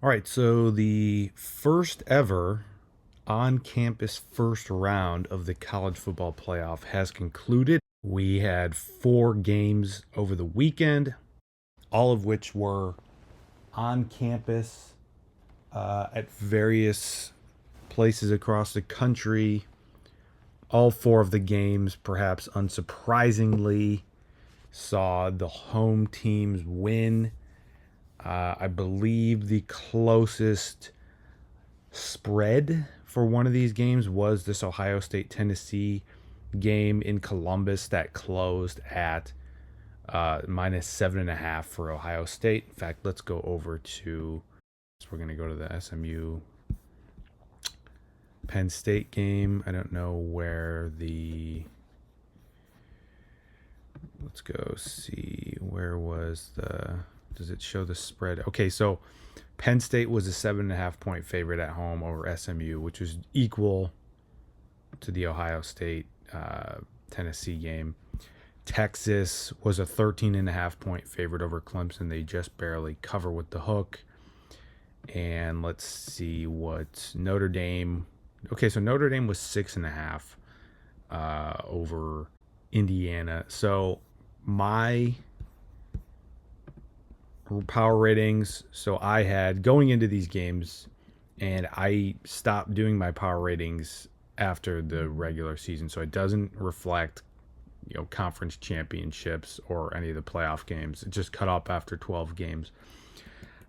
All right, so the first ever on-campus first round of the college football playoff has concluded. We had 4 games over the weekend, all of which were on campus at various places across the country. All 4 of the games, perhaps unsurprisingly, saw the home teams win. I believe the closest spread for one of these games was this Ohio State Tennessee game in Columbus that closed at minus 7.5 for Ohio State. In fact, let's go over to. So we're going to go to the SMU Penn State game. I don't know where the. Let's go see where was the. Does it show the spread? Okay, so Penn State was a 7.5 point favorite at home over SMU, which was equal to the Ohio State Tennessee game. Texas was a 13.5 point favorite over Clemson. They just barely cover with the hook. And let's see what Notre Dame. Okay, so Notre Dame was 6.5 over Indiana. So my power ratings. So I had going into these games, and I stopped doing my power ratings after the regular season, so it doesn't reflect, conference championships or any of the playoff games. It just cut off after 12 games.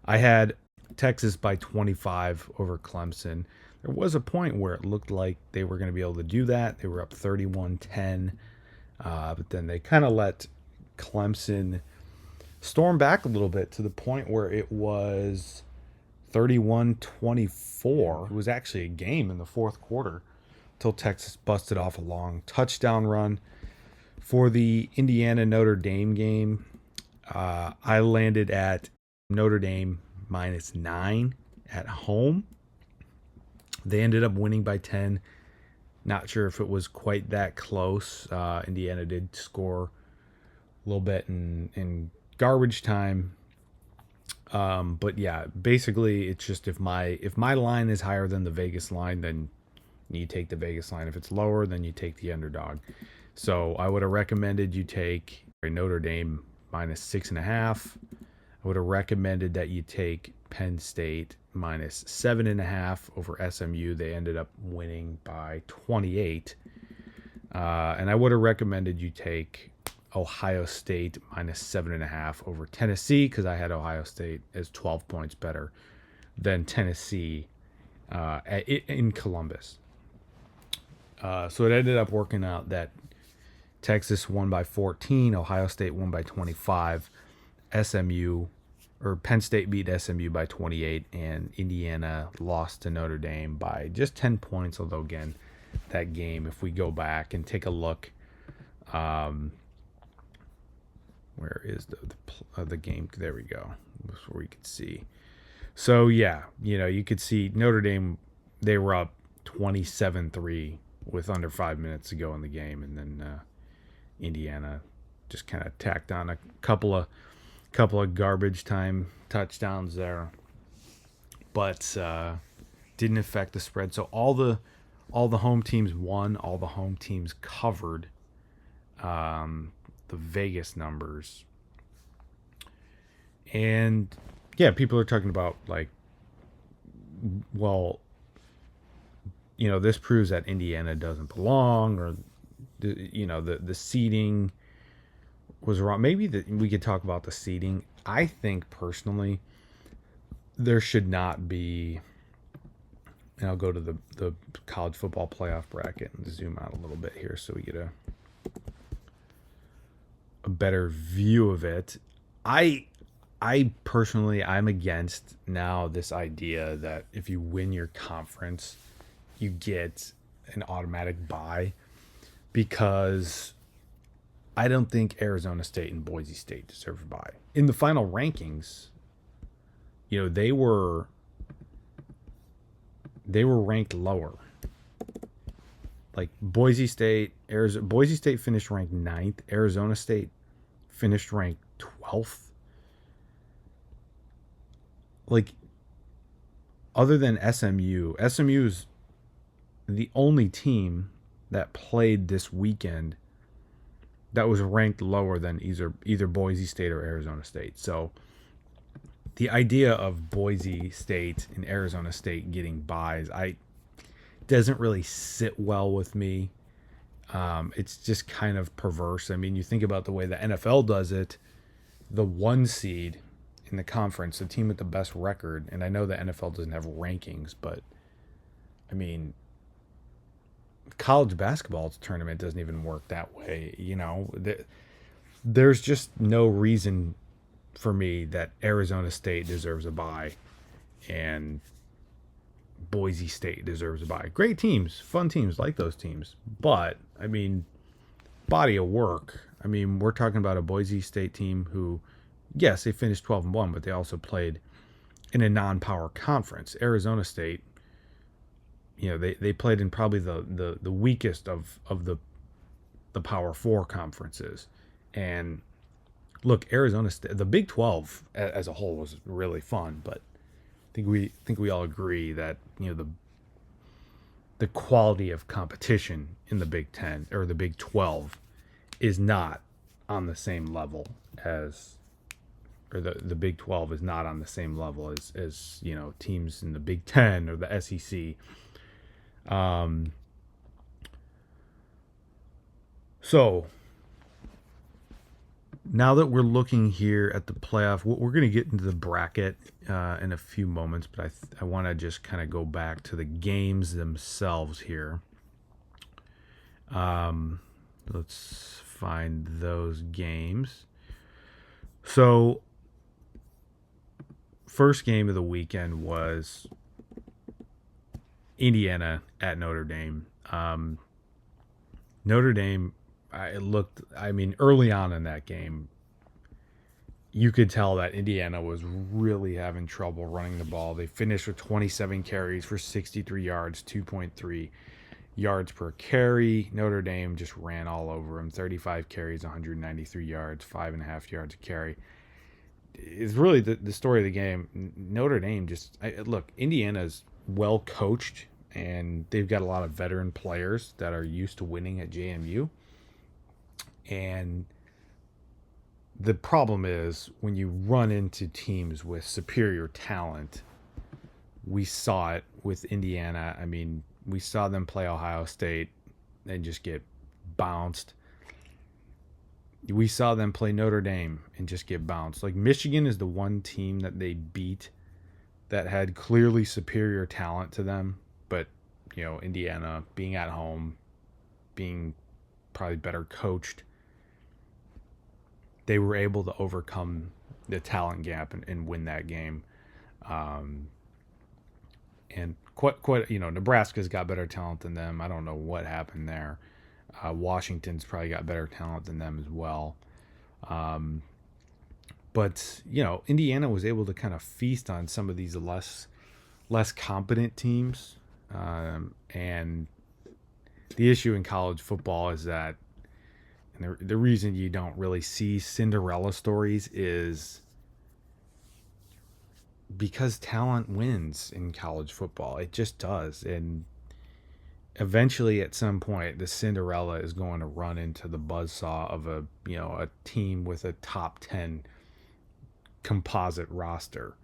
I had Texas by 25 over Clemson. There was a point where it looked like they were going to be able to do that. They were up 31-10, but then they kind of let Clemson storm back a little bit to the point where it was 31-24. It was actually a game in the fourth quarter until Texas busted off a long touchdown run. For the Indiana Notre Dame game, I landed at Notre Dame minus 9 at home. They ended up winning by 10. Not sure if it was quite that close. Indiana did score a little bit in garbage time. But yeah, basically it's just if my line is higher than the Vegas line, then you take the Vegas line. If it's lower, then you take the underdog. So I would have recommended you take Notre Dame minus 6.5. I would have recommended that you take Penn State minus 7.5 over SMU. They ended up winning by 28. And I would have recommended you take Ohio State minus 7.5 over Tennessee, because I had Ohio State as 12 points better than Tennessee in Columbus. So it ended up working out that Texas won by 14, Ohio State won by 25, Penn State beat SMU by 28, and Indiana lost to Notre Dame by just 10 points. Although again, that game, if we go back and take a look, where is the game? There we go. That's where we could see. So yeah, you could see Notre Dame, they were up 27-3 with under 5 minutes to go in the game, and then Indiana just kind of tacked on a couple of garbage time touchdowns there, but didn't affect the spread. So all the home teams won, all the home teams covered the Vegas numbers. And yeah, people are talking about like, well, this proves that Indiana doesn't belong, or the seeding was wrong. Maybe we could talk about the seeding. I think personally there should not be, and I'll go to the college football playoff bracket and zoom out a little bit here so we get a better view of it. I personally, I'm against now this idea that if you win your conference, you get an automatic bye, because I don't think Arizona State and Boise State deserve a bye. In the final rankings, they were ranked lower. Like Boise State finished ranked 9th. Arizona State finished ranked 12th. Like, other than SMU is the only team that played this weekend that was ranked lower than either Boise State or Arizona State. So the idea of Boise State and Arizona State getting byes, doesn't really sit well with me. It's just kind of perverse. I mean, you think about the way the NFL does it, the 1 seed in the conference, the team with the best record, and I know the NFL doesn't have rankings, but I mean, college basketball tournament doesn't even work that way. There's just no reason for me that Arizona State deserves a bye and Boise State deserves a bye. Great teams, fun teams, like those teams. But, I mean, body of work. I mean, we're talking about a Boise State team who, yes, they finished 12-1, but they also played in a non-power conference. Arizona State, they played in probably the weakest of the Power 4 conferences. And look, Arizona State, the Big 12 as a whole was really fun, but I think we all agree that the quality of competition in the Big 10 or the Big 12 is not on the same level as, or the Big 12 is not on the same level as teams in the Big 10 or the SEC. So now that we're looking here at the playoff, we're going to get into the bracket in a few moments, but I want to just kind of go back to the games themselves here. Let's find those games. So, first game of the weekend was Indiana at Notre Dame. Notre Dame, early on in that game, you could tell that Indiana was really having trouble running the ball. They finished with 27 carries for 63 yards, 2.3 yards per carry. Notre Dame just ran all over them. 35 carries, 193 yards, 5.5 yards a carry. It's really the story of the game. Notre Dame look, Indiana's well coached, and they've got a lot of veteran players that are used to winning at JMU. And the problem is when you run into teams with superior talent, we saw it with Indiana. I mean, we saw them play Ohio State and just get bounced. We saw them play Notre Dame and just get bounced. Like, Michigan is the one team that they beat that had clearly superior talent to them. But, Indiana being at home, being probably better coached, they were able to overcome the talent gap and win that game. And quite, Nebraska's got better talent than them. I don't know what happened there. Washington's probably got better talent than them as well. But, Indiana was able to kind of feast on some of these less competent teams. And the issue in college football is that, and the reason you don't really see Cinderella stories is because talent wins in college football. It just does. And eventually, at some point, the Cinderella is going to run into the buzzsaw of a team with a top 10 composite roster.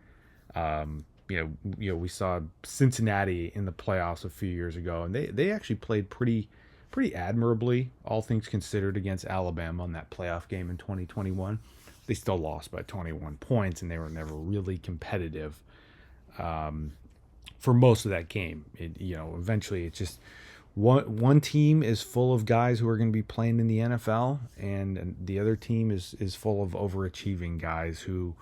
We saw Cincinnati in the playoffs a few years ago, and they actually played pretty admirably, all things considered, against Alabama in that playoff game in 2021. They still lost by 21 points, and they were never really competitive for most of that game. Eventually it's just one team is full of guys who are going to be playing in the NFL, and the other team is full of overachieving guys who,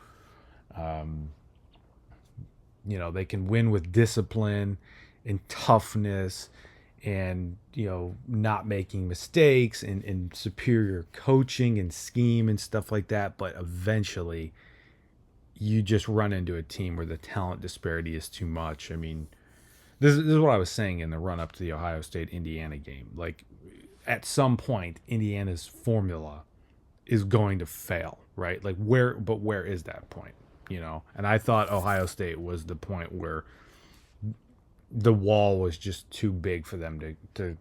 they can win with discipline and toughness and, not making mistakes and superior coaching and scheme and stuff like that. But eventually you just run into a team where the talent disparity is too much. I mean, this is what I was saying in the run up to the Ohio State-Indiana game. Like, at some point, Indiana's formula is going to fail, right? Like, where is that point? And I thought Ohio State was the point where the wall was just too big for them to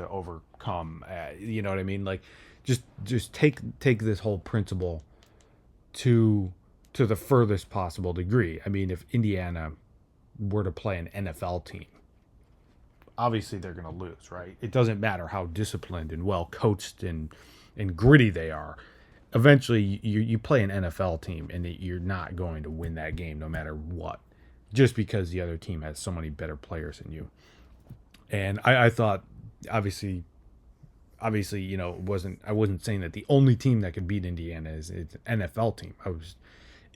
overcome. You know what I mean? Like, just take this whole principle to the furthest possible degree. I mean, if Indiana were to play an NFL team, obviously they're going to lose, right? It doesn't matter how disciplined and well coached and gritty they are. Eventually, you play an NFL team, and you're not going to win that game no matter what, just because the other team has so many better players than you. And I thought, obviously, I wasn't saying that the only team that could beat Indiana is an NFL team. I was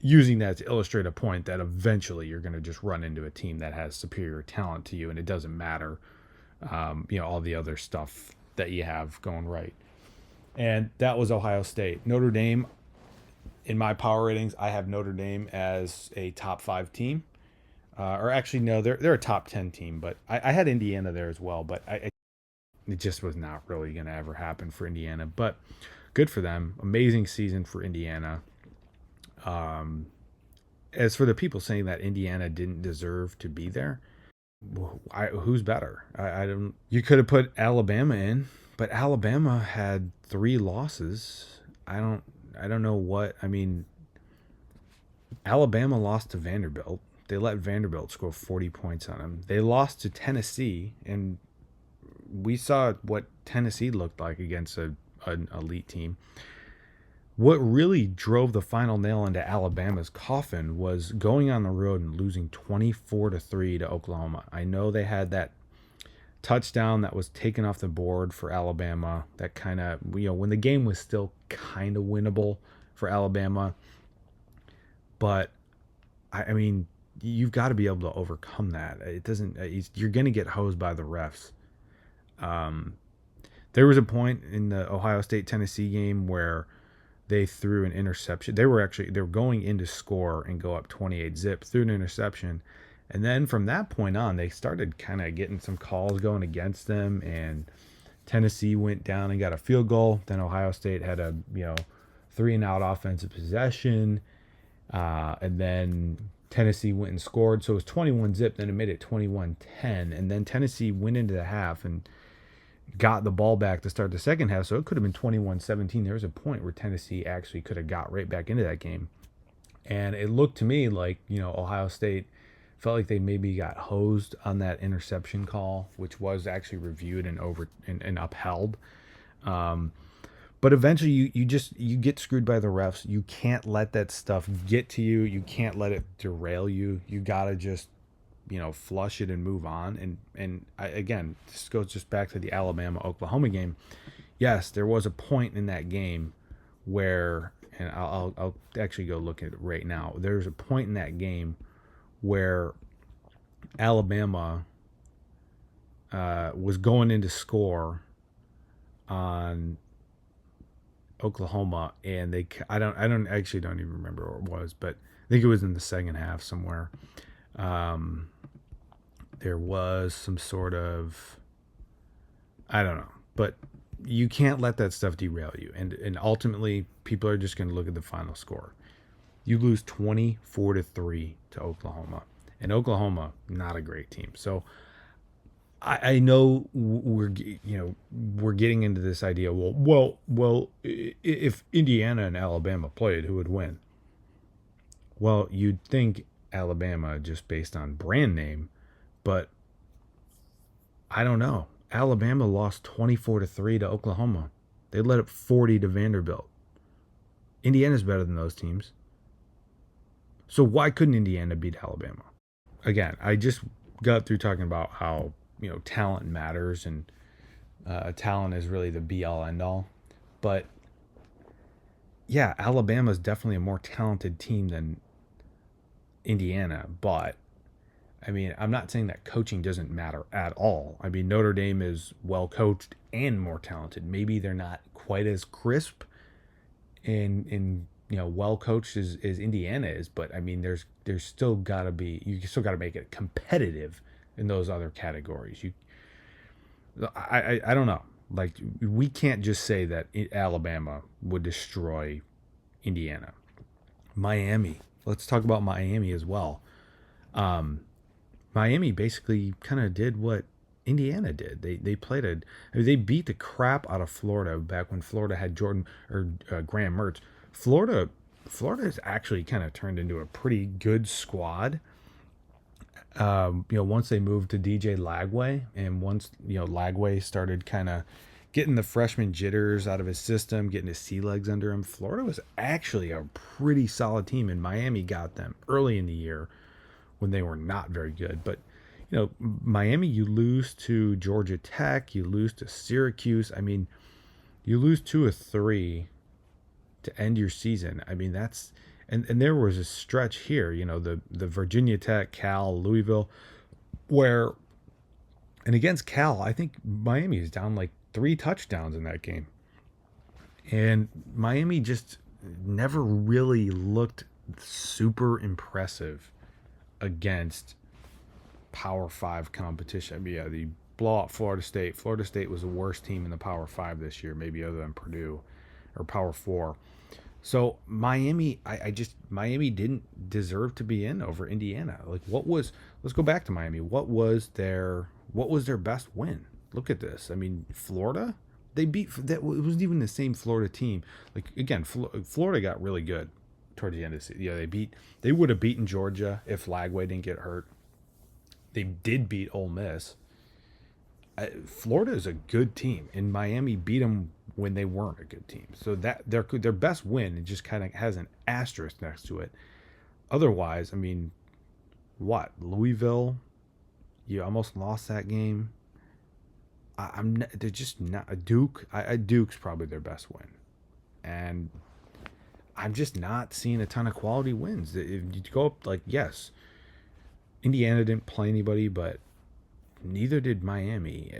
using that to illustrate a point that eventually you're going to just run into a team that has superior talent to you, and it doesn't matter, all the other stuff that you have going right. And that was Ohio State. Notre Dame, in my power ratings, I have Notre Dame as a top 5 team. Or actually, no, they're a top 10 team, but I had Indiana there as well, but it just was not really going to ever happen for Indiana. But good for them. Amazing season for Indiana. As for the people saying that Indiana didn't deserve to be there, who's better? I don't. You could have put Alabama in, but Alabama had 3 losses. I don't know what. I mean, Alabama lost to Vanderbilt. They let Vanderbilt score 40 points on them. They lost to Tennessee, and we saw what Tennessee looked like against an elite team. What really drove the final nail into Alabama's coffin was going on the road and losing 24-3 to Oklahoma. I know they had that touchdown that was taken off the board for Alabama. That kind of, when the game was still kind of winnable for Alabama. But, I mean, you've got to be able to overcome that. It doesn't. You're going to get hosed by the refs. There was a point in the Ohio State-Tennessee game where they threw an interception. They were going in to score and go up 28-zip, threw an interception. And then from that point on, they started kind of getting some calls going against them, and Tennessee went down and got a field goal. Then Ohio State had a 3-and-out offensive possession, and then Tennessee went and scored. So it was 21-zip, then it made it 21-10, and then Tennessee went into the half and got the ball back to start the second half, so it could have been 21-17. There was a point where Tennessee actually could have got right back into that game. And it looked to me like, Ohio State felt like they maybe got hosed on that interception call, which was actually reviewed and upheld. But eventually you get screwed by the refs. You can't let that stuff get to you. You can't let it derail you. You got to just flush it and move on. And again, this goes just back to the Alabama-Oklahoma game. Yes, there was a point in that game where, and I'll actually go look at it right now. There's a point in that game where Alabama was going in to score on Oklahoma, and I don't even remember what it was, but I think it was in the second half somewhere. There was some sort of, I don't know, but you can't let that stuff derail you. And ultimately, people are just going to look at the final score. You lose 24-3 to Oklahoma, and Oklahoma, not a great team. So I know we're getting into this idea. Well, if Indiana and Alabama played, who would win? Well, you'd think Alabama just based on brand name, but I don't know. Alabama lost 24-3 to Oklahoma. They let up 40 to Vanderbilt. Indiana's better than those teams. So why couldn't Indiana beat Alabama? Again, I just got through talking about how, talent matters, and talent is really the be-all, end-all. But, yeah, Alabama's definitely a more talented team than Indiana, but I mean, I'm not saying that coaching doesn't matter at all. I mean, Notre Dame is well coached and more talented. Maybe they're not quite as crisp and well coached as Indiana is, but I mean, there's still got to be, you still got to make it competitive in those other categories. I don't know. Like, we can't just say that Alabama would destroy Indiana. Miami. Let's talk about Miami as well. Miami basically kind of did what Indiana did. They played they beat the crap out of Florida back when Florida had Jordan or Graham Mertz. Florida has actually kind of turned into a pretty good squad. Once they moved to DJ Lagway, and once Lagway started kind of getting the freshman jitters out of his system, getting his sea legs under him, Florida was actually a pretty solid team, and Miami got them early in the year when they were not very good. But Miami, you lose to Georgia Tech, you lose to Syracuse. I mean, you lose 2 or 3 to end your season. I mean, that's and there was a stretch here, the Virginia Tech, Cal, Louisville, where and against Cal, I think Miami is down like 3 touchdowns in that game. And Miami just never really looked super impressive against Power 5 competition. I mean, yeah, the blowout Florida State. Florida State was the worst team in the Power 5 this year, maybe other than Purdue or Power 4. So Miami, Miami didn't deserve to be in over Indiana. Like, let's go back to Miami. What was their best win? Look at this. I mean, Florida, they beat that. It wasn't even the same Florida team. Like, again, Florida got really good towards the end of the season. Yeah, they would have beaten Georgia if Lagway didn't get hurt. They did beat Ole Miss. Florida is a good team, and Miami beat them when they weren't a good team. So that their best win, it just kind of has an asterisk next to it. Otherwise, I mean, what? Louisville, you almost lost that game. They're just not a Duke. Duke's probably their best win, and I'm just not seeing a ton of quality wins. If you go up, like, yes, Indiana didn't play anybody, but neither did Miami.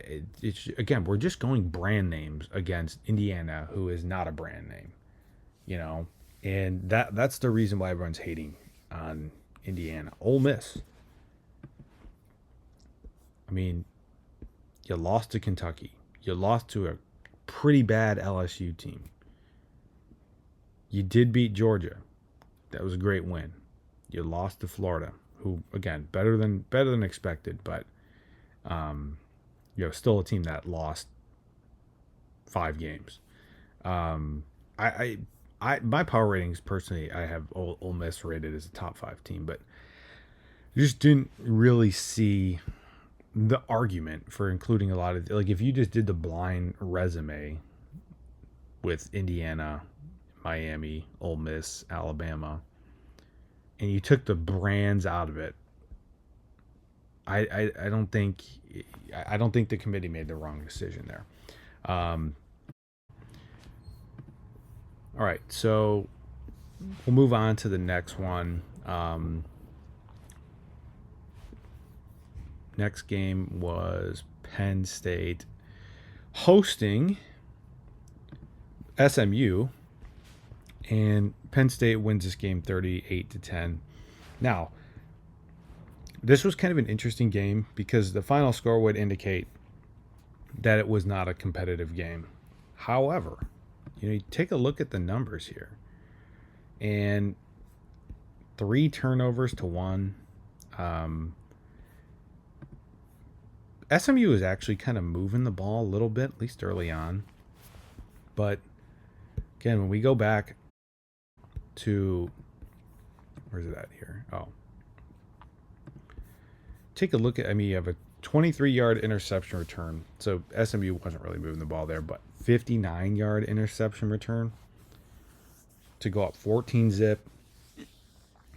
It's again, we're just going brand names against Indiana, who is not a brand name, and that's the reason why everyone's hating on Indiana. Ole Miss, I mean, you lost to Kentucky. You lost to a pretty bad LSU team. You did beat Georgia. That was a great win. You lost to Florida, who, again, better than expected, but still a team that lost 5 games. My power ratings personally, I have Ole Miss rated as a top 5 team, but you just didn't really see the argument for including a lot of, like, if you just did the blind resume with Indiana, Miami, Ole Miss, Alabama, and you took the brands out of it, I don't think the committee made the wrong decision there. All right, so we'll move on to the next one. Next game was Penn State hosting SMU, and Penn State wins this game 38-10. Now, this was kind of an interesting game because the final score would indicate that it was not a competitive game. However, you take a look at the numbers here, and 3 turnovers to 1. SMU is actually kind of moving the ball a little bit, at least early on. But again, when we go back to, where's it at here? Oh. Take a look at, you have a 23-yard interception return. So SMU wasn't really moving the ball there, but 59-yard interception return to go up 14-zip.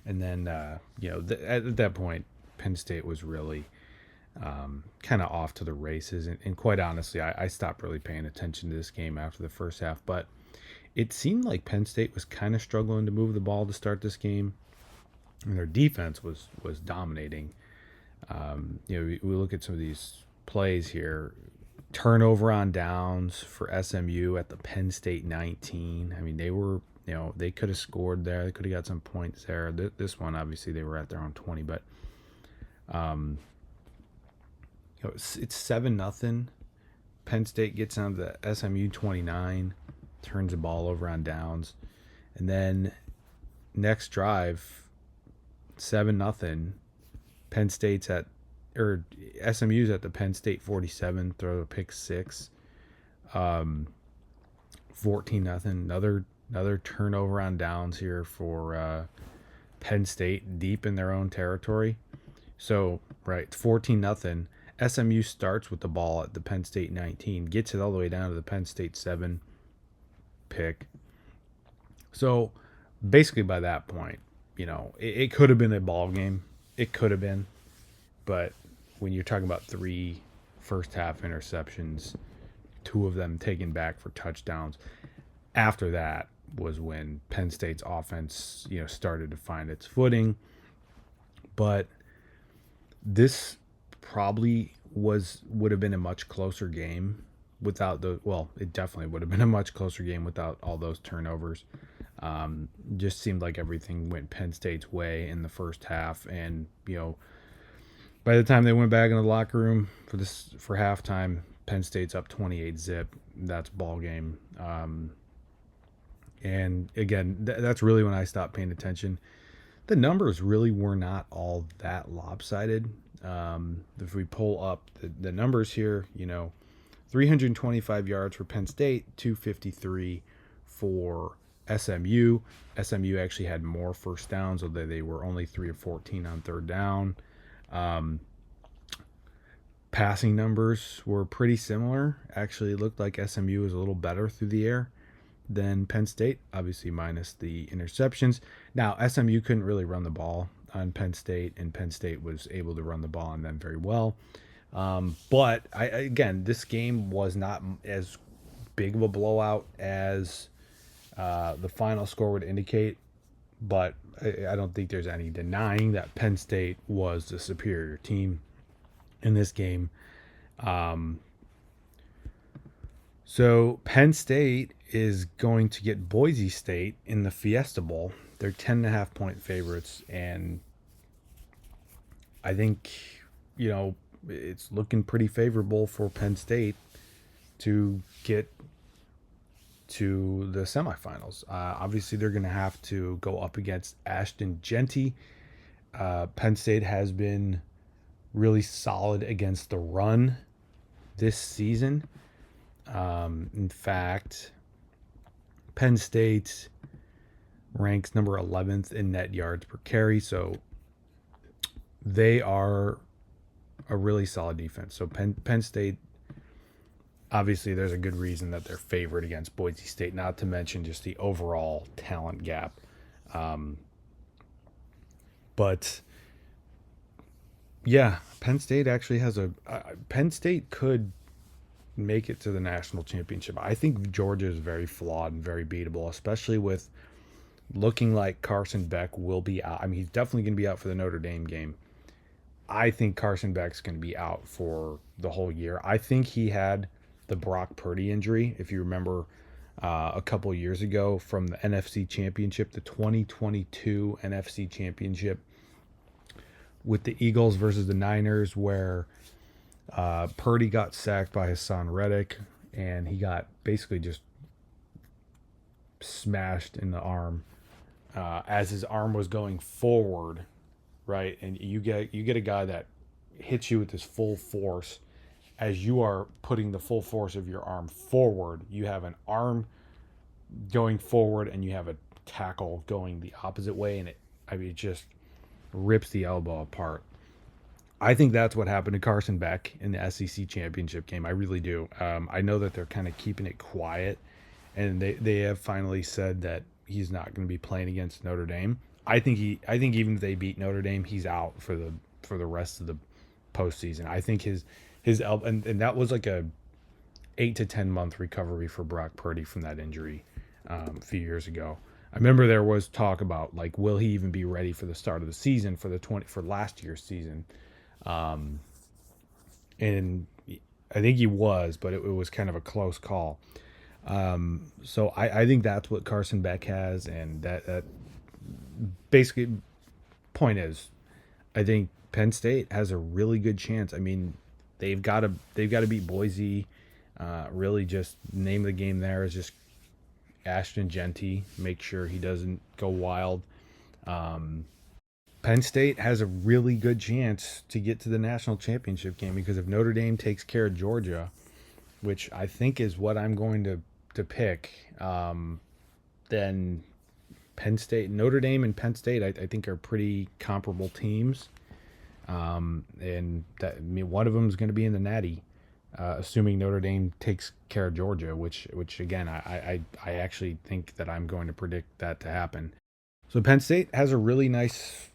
And then, at that point, Penn State was really kind of off to the races. And quite honestly, I stopped really paying attention to this game after the first half. But it seemed like Penn State was kind of struggling to move the ball to start this game. And their defense was dominating. We look at some of these plays here. Turnover on downs for SMU at the Penn State 19. I mean, they were, they could have scored there. They could have got some points there. This one, obviously, they were at their own 20. But, it's 7-0. Penn State gets on the SMU 29, turns the ball over on downs. And then next drive, 7-0. Penn State's at or SMU's at the Penn State 47, throw a pick six. 14-0. Another turnover on downs here for Penn State, deep in their own territory. So, right, 14-0. SMU starts with the ball at the Penn State 19, gets it all the way down to the Penn State 7 pick. So, basically by that point, it could have been a ball game. It could have been. But when you're talking about 3 first half interceptions, 2 of them taken back for touchdowns, after that was when Penn State's offense, started to find its footing. But this probably would have been a much closer game without it definitely would have been a much closer game without all those turnovers. Just seemed like everything went Penn State's way in the first half, and by the time they went back in the locker room for halftime, Penn State's up 28-0. That's ball game. And again, that's really when I stopped paying attention. The numbers really were not all that lopsided. If we pull up the numbers here, 325 yards for Penn State, 253 for SMU. SMU actually had more first downs, although they were only 3 of 14 on third down. Passing numbers were pretty similar. Actually, it looked like SMU was a little better through the air than Penn State, obviously minus the interceptions. Now, SMU couldn't really run the ball on Penn State, and Penn State was able to run the ball on them very well. But, again, this game was not as big of a blowout as the final score would indicate, but I don't think there's any denying that Penn State was the superior team in this game. So Penn State is going to get Boise State in the Fiesta Bowl. They're 10.5 point favorites, and I think, it's looking pretty favorable for Penn State to get to the semifinals. Obviously, they're going to have to go up against Ashton Genty. Penn State has been really solid against the run this season. In fact, Penn State ranks number 11th in net yards per carry, so they are a really solid defense. So Penn State, obviously there's a good reason that they're favored against Boise State, not to mention just the overall talent gap. But yeah, Penn State actually has Penn State could make it to the national championship. I think Georgia is very flawed and very beatable, especially with looking like Carson Beck will be out. I mean, he's definitely going to be out for the Notre Dame game. I think Carson Beck's going to be out for the whole year. I think he had the Brock Purdy injury, if you remember, a couple years ago from the NFC Championship, the 2022 NFC Championship with the Eagles versus the Niners, where Purdy got sacked by Hassan Reddick, and he got basically just smashed in the arm as his arm was going forward, right? And you get a guy that hits you with his full force. As you are putting the full force of your arm forward, you have an arm going forward and you have a tackle going the opposite way, and it just rips the elbow apart. I think that's what happened to Carson Beck in the SEC championship game. I really do. I know that they're kind of keeping it quiet, and they have finally said that he's not going to be playing against Notre Dame. I think even if they beat Notre Dame, he's out for the rest of the postseason. I think his elbow, and that was like a 8 to 10 month recovery for Brock Purdy from that injury a few years ago. I remember there was talk about, like, will he even be ready for the start of the season for last year's season. And I think he was, but it was kind of a close call. So I think that's what Carson Beck has, and that basically point is, I think Penn State has a really good chance. I mean, they've got to beat Boise. Really, just name of the game there is just Ashton Genty. Make sure he doesn't go wild. Penn State has a really good chance to get to the national championship game, because if Notre Dame takes care of Georgia, which I think is what I'm going to pick, then Penn State, Notre Dame, and Penn State, I think are pretty comparable teams, and that, I mean, one of them is going to be in the Natty, assuming Notre Dame takes care of Georgia, which again, I actually think that I'm going to predict that to happen. So Penn State has a really nice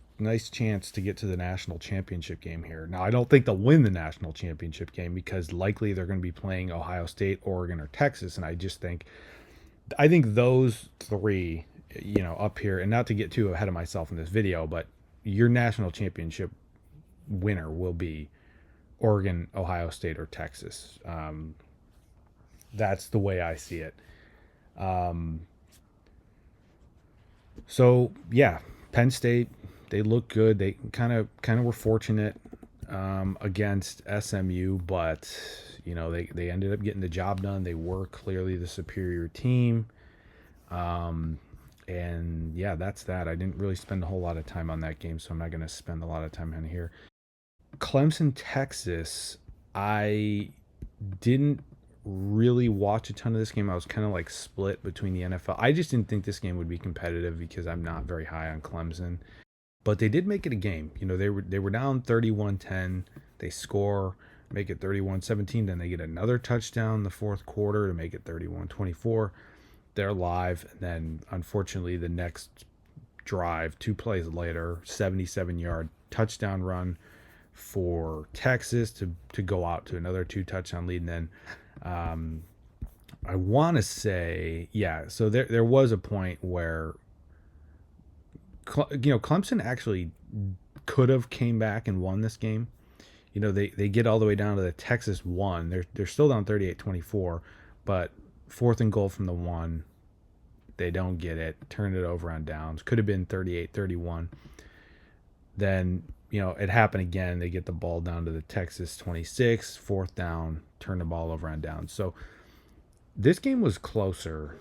chance to get to the national championship game here. Now, I don't think they'll win the national championship game, because likely they're going to be playing Ohio State, Oregon, or Texas, and I think those three, up here, and not to get too ahead of myself in this video, but your national championship winner will be Oregon, Ohio State, or Texas. That's the way I see it. So yeah, Penn State, they look good. They kind of were fortunate against SMU, but they ended up getting the job done. They were clearly the superior team. And yeah, that's that. I didn't really spend a whole lot of time on that game, so I'm not going to spend a lot of time on here. Clemson, Texas, I didn't really watch a ton of this game. I was kind of like split between the NFL. I just didn't think this game would be competitive, because I'm not very high on Clemson. But they did make it a game. They were down 31-10. They score, make it 31-17. Then they get another touchdown in the fourth quarter to make it 31-24. They're live. And then, unfortunately, the next drive, 2 plays later, 77-yard touchdown run for Texas to go out to another 2 touchdown lead. And then I want to say, yeah, so there was a point where Clemson actually could have came back and won this game. They get all the way down to the Texas 1. They're still down 38-24, but 4th and goal from the 1. They don't get it. Turn it over on downs. Could have been 38-31. Then, it happened again. They get the ball down to the Texas 26, 4th down, turn the ball over on downs. So this game was closer,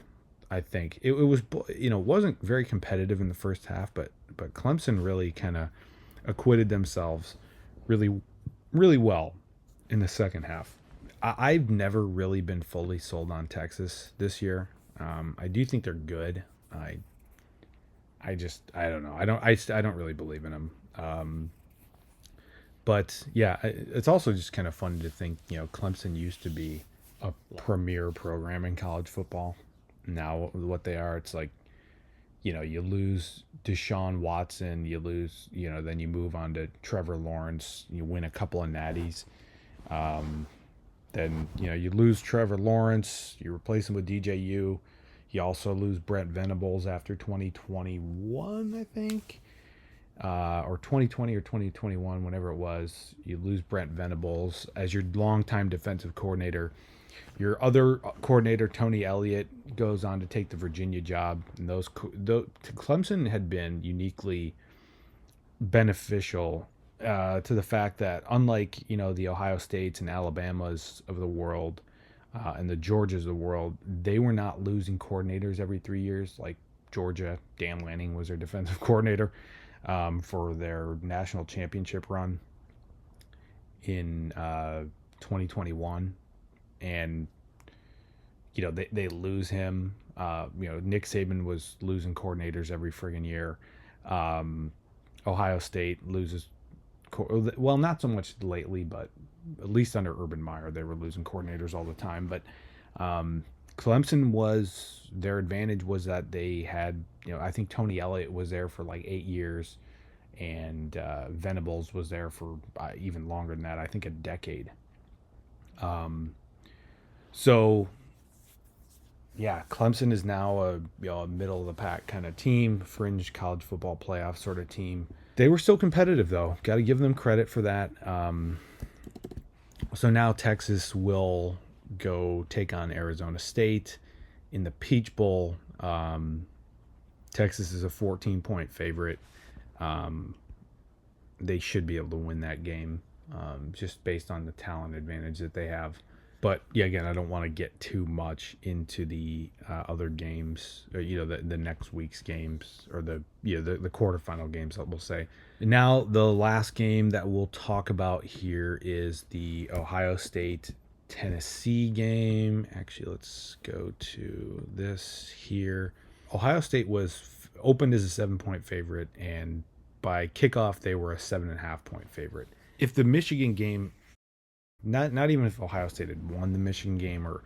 I think. It was, wasn't very competitive in the first half, but Clemson really kind of acquitted themselves really, really well in the second half. I've never really been fully sold on Texas this year. I do think they're good. I don't know. I don't really believe in them. But yeah, it's also just kind of funny to think, Clemson used to be a premier program in college football. Now what they are, it's like, you lose Deshaun Watson, you lose, then you move on to Trevor Lawrence, you win a couple of natties. Then, you lose Trevor Lawrence, you replace him with DJU. You also lose Brent Venables after 2021, I think. Or 2020 or 2021, whenever it was. You lose Brent Venables as your longtime defensive coordinator. Your other coordinator, Tony Elliott, goes on to take the Virginia job. And Clemson had been uniquely beneficial to the fact that, unlike the Ohio States and Alabamas of the world, and the Georgias of the world, they were not losing coordinators every 3 years. Like Georgia, Dan Lanning was their defensive coordinator for their national championship run in 2021. And, they lose him. Nick Saban was losing coordinators every friggin' year. Ohio State loses, well, not so much lately, but at least under Urban Meyer, they were losing coordinators all the time. But Clemson their advantage was that they had, I think Tony Elliott was there for like 8 years, and Venables was there for even longer than that, I think a decade. So yeah, Clemson is now a middle of the pack kind of team, fringe college football playoff sort of team. They were still competitive though. Got to give them credit for that. So now Texas will go take on Arizona State in the Peach Bowl. Texas is a 14-point favorite. They should be able to win that game, just based on the talent advantage that they have. But yeah, again, I don't want to get too much into the other games, or, the next week's games, or the quarterfinal games, we'll say. Now, the last game that we'll talk about here is the Ohio State Tennessee game. Actually, let's go to this here. Ohio State was opened as a 7-point favorite, and by kickoff, they were a 7.5-point favorite. If the Michigan game, not even if Ohio State had won the Michigan game, or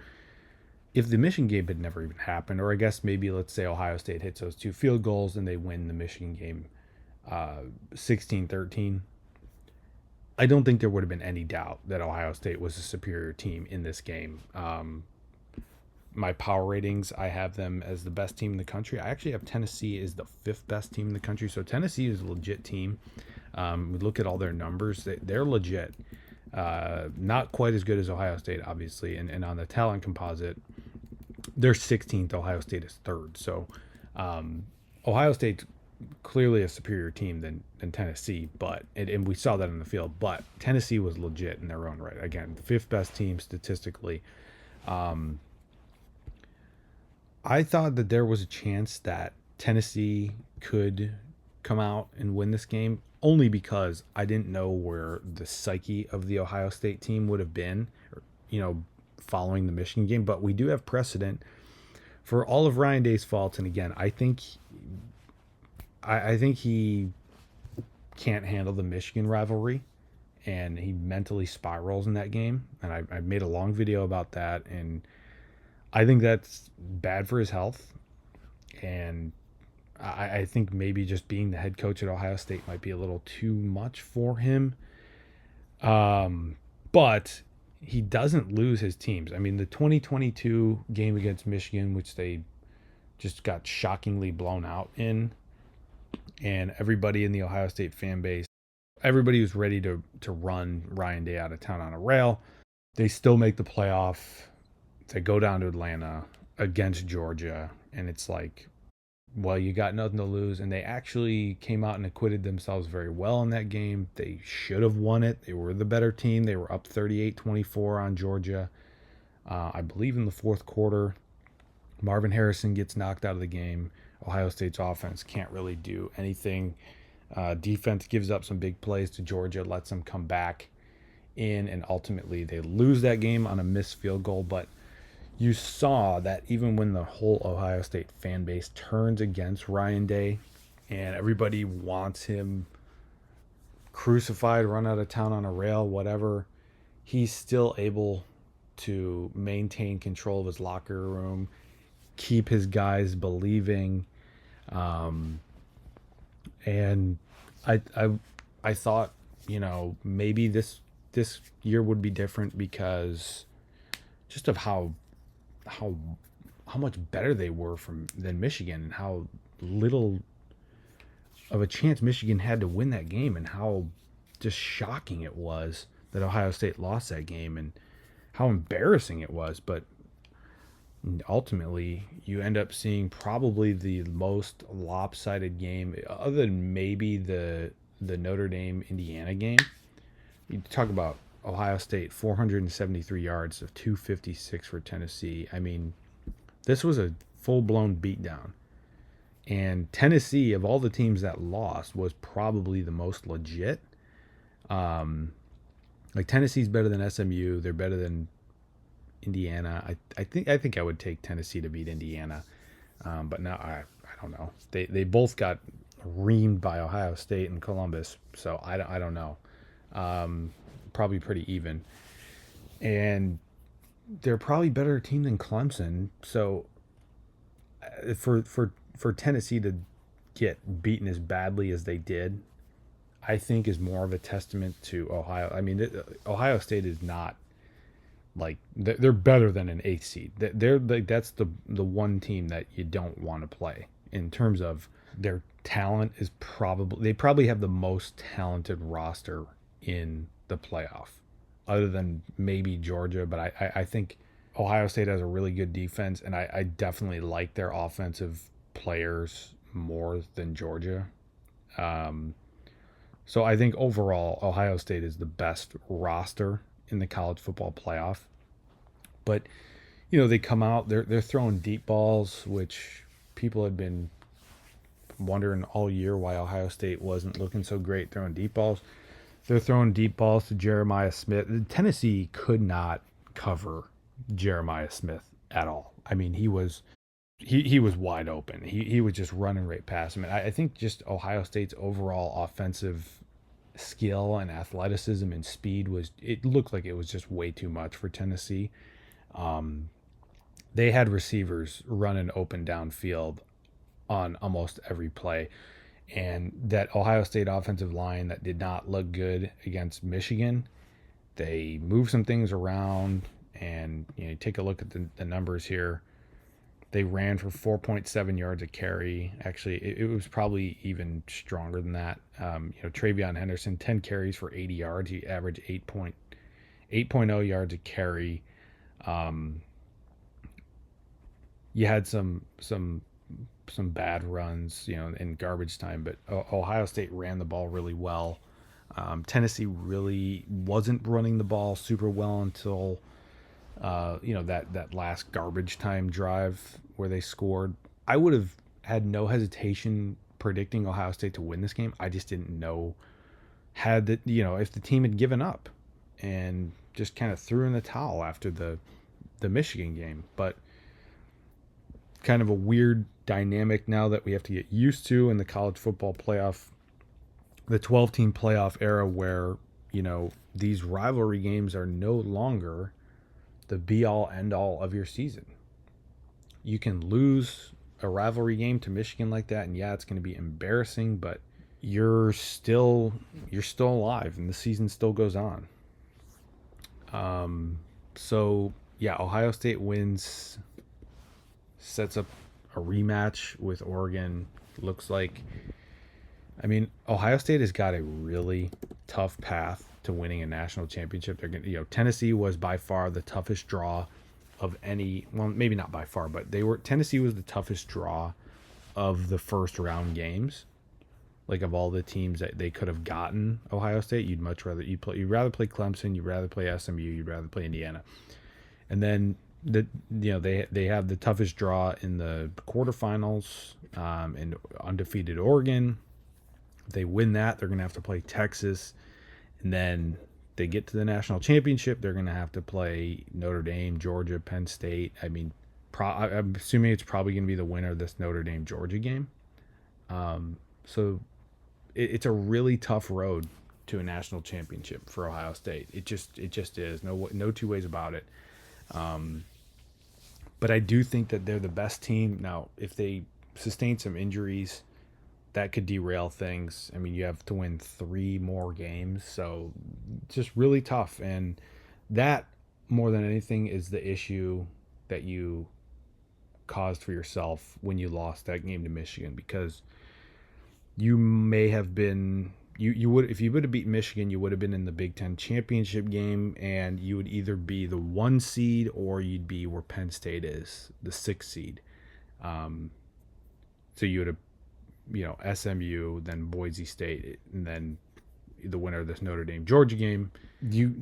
if the Michigan game had never even happened, or I guess maybe let's say Ohio State hits those 2 field goals and they win the Michigan game 16-13, I don't think there would have been any doubt that Ohio State was a superior team in this game. My power ratings, I have them as the best team in the country. I actually have Tennessee as the 5th best team in the country. So Tennessee is a legit team. We look at all their numbers. They're legit. Not quite as good as Ohio State, obviously. And on the talent composite, they're 16th. Ohio State is 3rd. So Ohio State's clearly a superior team than Tennessee. And we saw that in the field. But Tennessee was legit in their own right. Again, 5th best team statistically. I thought that there was a chance that Tennessee could come out and win this game, only because I didn't know where the psyche of the Ohio State team would have been, following the Michigan game. But we do have precedent for all of Ryan Day's faults. And again, I think he can't handle the Michigan rivalry, and he mentally spirals in that game. And I made a long video about that, and I think that's bad for his health. And I think maybe just being the head coach at Ohio State might be a little too much for him. But he doesn't lose his teams. I mean, the 2022 game against Michigan, which they just got shockingly blown out in, and everybody in the Ohio State fan base, everybody was ready to run Ryan Day out of town on a rail. They still make the playoff. They go down to Atlanta against Georgia, and it's like, well, you got nothing to lose. And they actually came out and acquitted themselves very well in that game. They should have won it. They were the better team. They were up 38-24 on Georgia. I believe in the 4th quarter, Marvin Harrison gets knocked out of the game. Ohio State's offense can't really do anything. Defense gives up some big plays to Georgia, lets them come back in, and ultimately they lose that game on a missed field goal. But you saw that even when the whole Ohio State fan base turns against Ryan Day and everybody wants him crucified, run out of town on a rail, whatever, he's still able to maintain control of his locker room, keep his guys believing. And I thought, maybe this year would be different because just of how much better they were than Michigan, and how little of a chance Michigan had to win that game, and how just shocking it was that Ohio State lost that game, and how embarrassing it was. But ultimately, you end up seeing probably the most lopsided game, other than maybe the Notre Dame Indiana game. You talk about Ohio State, 473 yards of 256 for Tennessee. I mean, this was a full-blown beatdown. And Tennessee, of all the teams that lost, was probably the most legit. Tennessee's better than SMU. They're better than Indiana. I think I would take Tennessee to beat Indiana. But now I don't know. They both got reamed by Ohio State and Columbus, so I don't know. Probably pretty even, and they're probably a better team than Clemson. So for Tennessee to get beaten as badly as they did, I think is more of a testament to Ohio. I mean, Ohio State is not they're better than an 8th seed. That's the one team that you don't want to play in terms of their talent. They probably have the most talented roster in the playoff, other than maybe Georgia. But I think Ohio State has a really good defense, and I definitely like their offensive players more than Georgia. So I think overall Ohio State is the best roster in the college football playoff. But they come out, they're throwing deep balls, which people had been wondering all year why Ohio State wasn't looking so great throwing deep balls. They're throwing deep balls to Jeremiah Smith. Tennessee could not cover Jeremiah Smith at all. I mean, he was wide open. He was just running right past him. And I think just Ohio State's overall offensive skill and athleticism and speed it looked like it was just way too much for Tennessee. They had receivers running open downfield on almost every play. And that Ohio State offensive line that did not look good against Michigan, they moved some things around. And take a look at the numbers here. They ran for 4.7 yards a carry. Actually, it was probably even stronger than that. Travion Henderson, 10 carries for 80 yards. He averaged 8.0 yards a carry. You had some bad runs, in garbage time, but Ohio State ran the ball really well. Tennessee really wasn't running the ball super well until that last garbage time drive where they scored. I would have had no hesitation predicting Ohio State to win this game. I just didn't know if the team had given up and just kind of threw in the towel after the Michigan game. But kind of a weird dynamic now that we have to get used to in the college football playoff, the 12-team playoff era, where these rivalry games are no longer the be-all, end-all of your season. You can lose a rivalry game to Michigan like that, and it's going to be embarrassing, but you're still alive, and the season still goes on. Ohio State wins, sets up a rematch with Oregon. Looks like, Ohio State has got a really tough path to winning a national championship. They're going Tennessee was by far the toughest draw of any, well, maybe not by far, but Tennessee was the toughest draw of the first round games. Like, of all the teams that they could have gotten Ohio State, you'd rather play Clemson, you'd rather play SMU, you'd rather play Indiana. And then they have the toughest draw in the quarterfinals, and undefeated Oregon. If they win that, they're going to have to play Texas. And then they get to the national championship, they're going to have to play Notre Dame, Georgia, Penn State. I'm assuming it's probably going to be the winner of this Notre Dame Georgia game. So it's a really tough road to a national championship for Ohio State. It just is. No two ways about it. But I do think that they're the best team. Now, if they sustain some injuries, that could derail things. You have to win 3 more games, so just really tough. And that, more than anything, is the issue that you caused for yourself when you lost that game to Michigan, because you may have been, you would, if you would have beaten Michigan, you would have been in the Big Ten championship game, and you would either be the 1 seed or you'd be where Penn State is, the 6 seed. So you would have, SMU, then Boise State, and then the winner of this Notre Dame Georgia game. You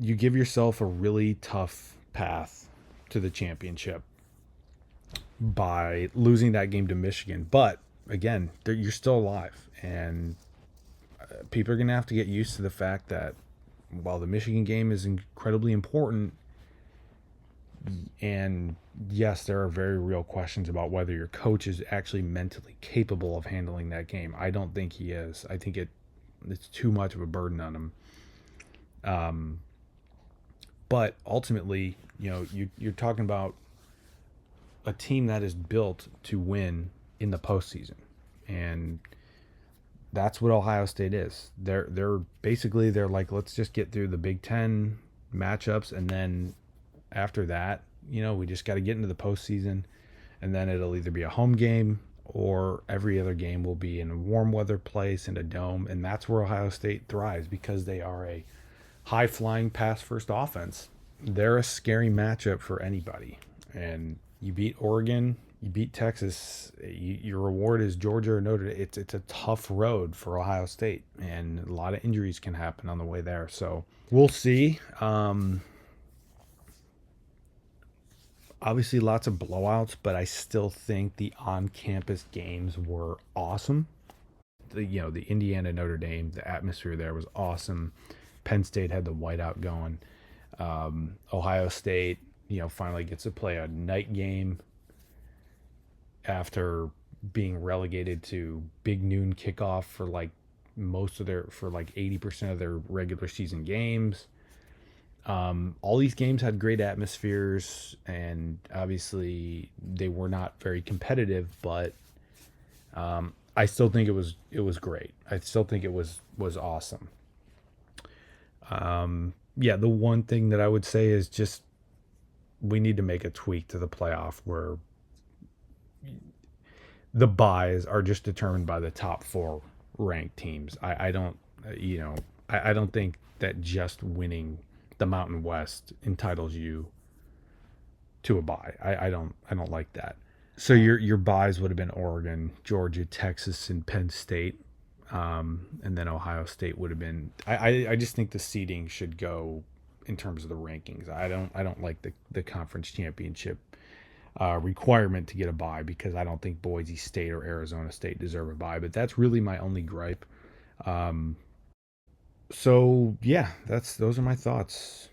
give yourself a really tough path to the championship by losing that game to Michigan. But again, you're still alive, and people are going to have to get used to the fact that while the Michigan game is incredibly important, and yes, there are very real questions about whether your coach is actually mentally capable of handling that game. I don't think he is. I think it's too much of a burden on him. But ultimately, you're talking about a team that is built to win in the postseason, and that's what Ohio State is. They're like, let's just get through the Big Ten matchups, and then after that, we just got to get into the postseason, and then it'll either be a home game or every other game will be in a warm weather place in a dome, and that's where Ohio State thrives, because they are a high-flying pass-first offense. They're a scary matchup for anybody, and you beat Oregon, you beat Texas, your reward is Georgia or Notre Dame. It's a tough road for Ohio State, and a lot of injuries can happen on the way there. So we'll see. Obviously, lots of blowouts, but I still think the on-campus games were awesome. The Indiana Notre Dame, the atmosphere there was awesome. Penn State had the whiteout going. Ohio State, finally gets to play a night game after being relegated to big noon kickoff for like 80% of their regular season games. All these games had great atmospheres, and obviously they were not very competitive, but I still think it was great. I still think it was awesome. Yeah, the one thing that I would say is just we need to make a tweak to the playoff where the buys are just determined by the top four ranked teams. I don't, I don't think that just winning the Mountain West entitles you to a buy. I don't like that. So your buys would have been Oregon, Georgia, Texas, and Penn State, and then Ohio State would have been. I just think the seeding should go in terms of the rankings. I don't like the conference championship requirement to get a bye because I don't think Boise State or Arizona State deserve a bye. But that's really my only gripe. So yeah, those are my thoughts.